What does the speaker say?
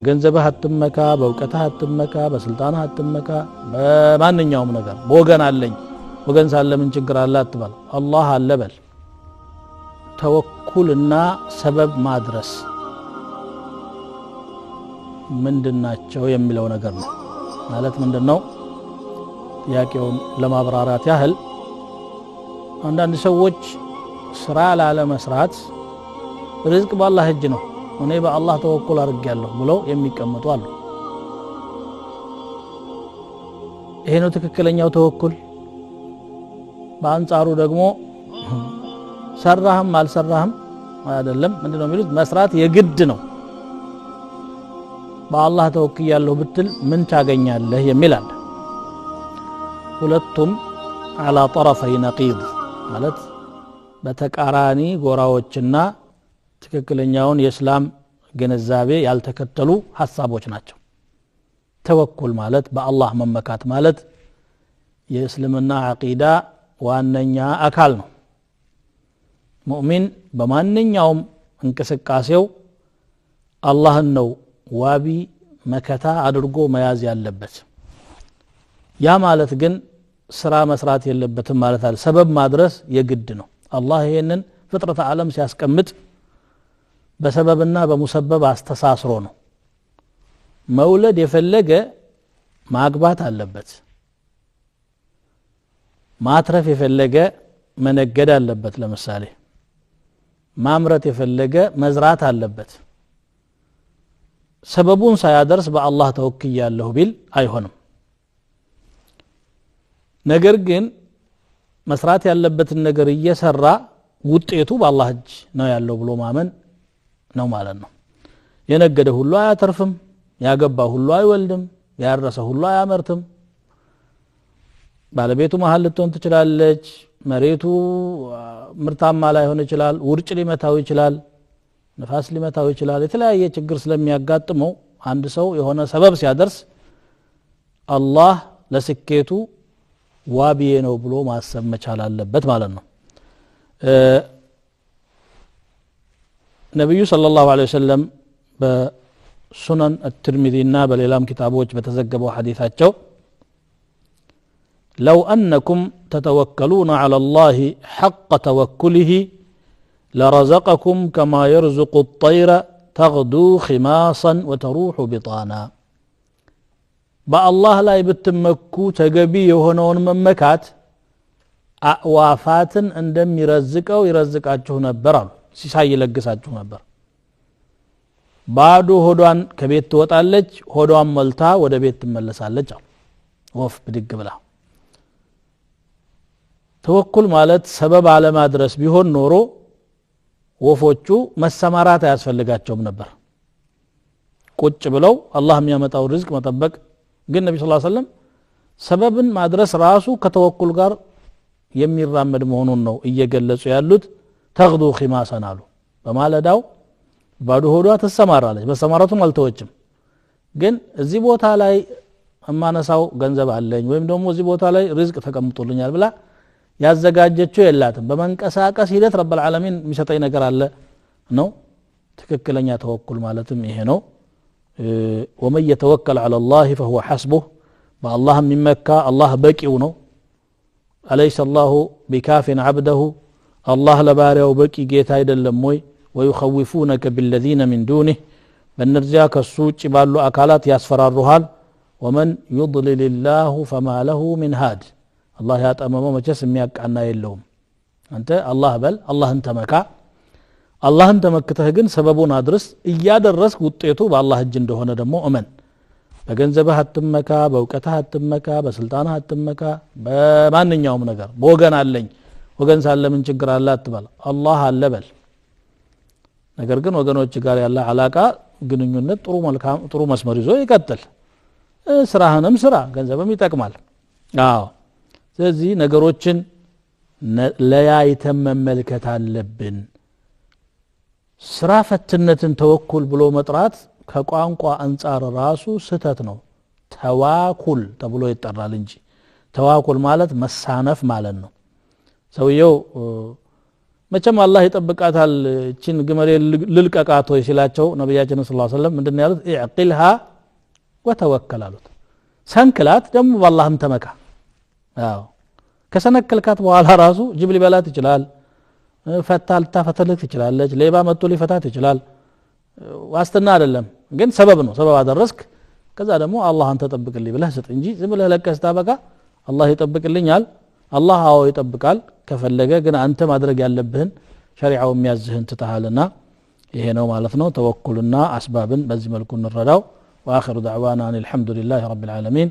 ገንዘብህ አትመካ በእውቀትህ አትመካ በስልጣንህ አትመካ በማንኛውም ነገር ወገን አለኝ ወገን ሳለ ምን ችግር አለ አትበል አላህ አለ በል ተወኩልና ሰበብ ማድረስ ምንድናቸው የሚለው ነገር ነው ማለት ምንድነው ጥያቄውን ለማብራራት ያህል አንዳንድ ሰዎች ስራ ላለ መስራት ርዝቅ በአላህ እጅ ነው እኔ በአላህ ተወኩል አድርጌያለሁ ብለው የሚቀመጡ አሉ ይሄ ነው ትክክለኛው ተወኩል በአንጻሩ ደግሞ ሰራህም አልሰራህም አይደለም ምንድነው የሚሉት መስራት የግድ ነው በአላህ ተወክያለሁ ብትል ምን ታገኛለህ የሚል አለ ሁለቱም على طرفي نقيض ማለት በተቃራኒ ጎራዎችና ትክክለኛውን የእስላም ግንዛቤ ያልተከተሉ ሐሳቦች ናቸው ተወኩል ማለት በአላህ መመካት ማለት የእስልምና አቂዳ ዋነኛ አካል ነው ሙእሚን በማንኛውም እንቅስቃሴው አላህን ነው ዋቢ መከታ አድርጎ መያዝ ያለበት ያ ማለት ግን ስራ መስራት የለበትም ማለት አይደለም ሰበብ ማድረስ የግድ ነው አላህ ይሄንን ፍጥረተ ዓለም ሲያስቀምጥ በሰበብና በሙሰበብ አስተሳስሮ ነው መውለድ የፈለገ ማግባት አለበት ማትረፍ የፈለገ መነገድ አለበት ለምሳሌ ማምረት የፈለገ መዝራት አለበት ሰበቡን ሳያደርስ በአላህ ተወክያለሁ ቢል አይሆንም ነገር ግን መስራት ያለበትን ነገር እየሰራ ውጤቱ በአላህ እጅ ነው ያለው ብሎ ማመን ነው ማለት ነው የነገደ ሁሉ አያተርፍም ያገባ ሁሉ አይወልድም ያረሰ ሁሉ አያመርትም ባለቤቱ መሃል ልትሆን ትችላለች መሬቱ ምርታማ ላይሆን ይችላል ውርጭ ሊመታው ይችላል ንፋስ ሊመታው ይችላል የተለያየ ችግር ስለሚያጋጥመው አንድ ሰው የሆነ ሰበብ ሲያደርስ አላህ ለስኬቱ ዋቢዬ ነው ብሎ ማሰብ መቻል አለበት ማለት ነው ነብዩ ሰለላሁ ዐለይሂ ወሰለም በሱነን الترمذيና በሌላም ኪታቦች በተዘገበው ሐዲሳቸው لو أنكم تتوكلون على الله حق توكله لرزقكم كما يرزق الطير تغدو خماصا وتروح بطانا بالله لا يبتمكو تجبي يهونون ممكات أعوافات عندما يرزقوا يرزقاችሁ ነበር አሉ ሲሳይ ይለግሳችሁ ነበር ባዶ ሆዷን ከቤት ትወጣለች ሆዷን መልታ ወደ ቤት ትመለሳለች ወፍ ብድግ ብላ ተወኩል ማለት ሰበብ አለ ማድረስ ቢሆን ኖሮ ወፎቹ መሰማራት አያስፈልጋቸውም ነበር ቁጭ ብለው አላህ የሚያመጣው ርዝቅ መጠበቅ ግን ነብዩ ሰለላሁ ዐለይሂ ወሰለም ሰበብን ማድረስ ራሱ ከተወኩል ጋር የሚራመድ መሆኑን ነው እየገለጹ ያሉት ተግዱ ኺማሰን አሉ በማለዳው ባዶ ሆዷ ተሰማራለች በሰማራቱም አልተወችም ግን እዚህ ቦታ ላይ እማነሳው ገንዘብ አለኝ ወይም ደግሞ እዚህ ቦታ ላይ ርዝቅ ተቀምጦልኛል ብላ ያዘጋጀችው የላትም በመንቀሳቀስ ሂደት ረብ العالمين የሚሰጠኝ ነገር አለ ነው ትክክለኛ ተወኩል ማለትም ይሄ ነው ومن يتوكل على الله فهو حسبه بالله ممكا الله بقيው ነው أليس الله بكاف عبده الله لباريው በቂ ጌታ አይደለም ወይ ويخوفونك بالذين من دونه በእነዚያ ከሱ ውጭ ባሉ አካላት ያስፈራሩሃል ومن يضلل الله فما له من هاد الله ያጠመመው መቼስ የሚያቃና የለውም አንተ አላህ በል አላህን ተመካ አላህን ተመክተህ ግን ሰበቡን አድርስ እያደረስክ ውጤቱ በአላህ እጅ እንደሆነ ደግሞ እመን በገንዘብህ አትመካ በእውቀትህ አትመካ በስልጣንህ አትመካ በማንኛውም ነገር ወገን አለኝ ወገን ሳለ ምን ችግር አለ አትበል አላህ አለ በል ነገር ግን ወገኖች ጋር ያለ አላቃ ግንኙነት ጥሩ መስመር ይዞ ይቀጥል ስራህንም ስራ ገንዘብም ይጠቅማል አዎ ስለዚህ ነገሮችን ለያይተን መመልከት አለብን ስራ ፈትነትን ተወኩል ብሎ መጥራት ከቋንቋ አንፃር ራሱ ስተት ነው ተዋኩል ተብሎ ይጠራል እንጂ ተዋኩል ማለት መሳነፍ ማለት ነው ሰውየው መቼም አላህ ይጠብቃታል እቺን ግመሌ ልልቀቃት ወይ ሲላቸው ነብያችን ሰለላሁ ዐለይሂ ወሰለም ምንድነው ያሉት ኢዕቂልሃ ወተወከል አሉት ሰንክላት ደግሞ በአላህም ተመካ አዎ ከሰነከልካት በኋላ ራሱ ጅብ ሊበላት ይችላል ፈታል ታፈተልክ ትችላለች ሌባ መጥቶ ሊፈታት ይችላል ዋስትና አይደለም ግን ሰበብ ነው ሰበብ አደረስክ ከዛ ደግሞ አላህን ተጠብቅልኝ ብለህ ስጥ እንጂ ዝም ብለህ ለቀስታ በቃ አላህ ይጠብቅልኛል አላህ አዎ ይጠብቃል ከፈለገ ግን አንተ ማድረግ ያለብህን ሸሪዓው የሚያዝህን ትተሃልና ይሄ ነው ማለት ነው ተወኩልና አስባብን በዚህ መልኩ እንረዳው واخر دعوانا ان الحمد لله رب العالمين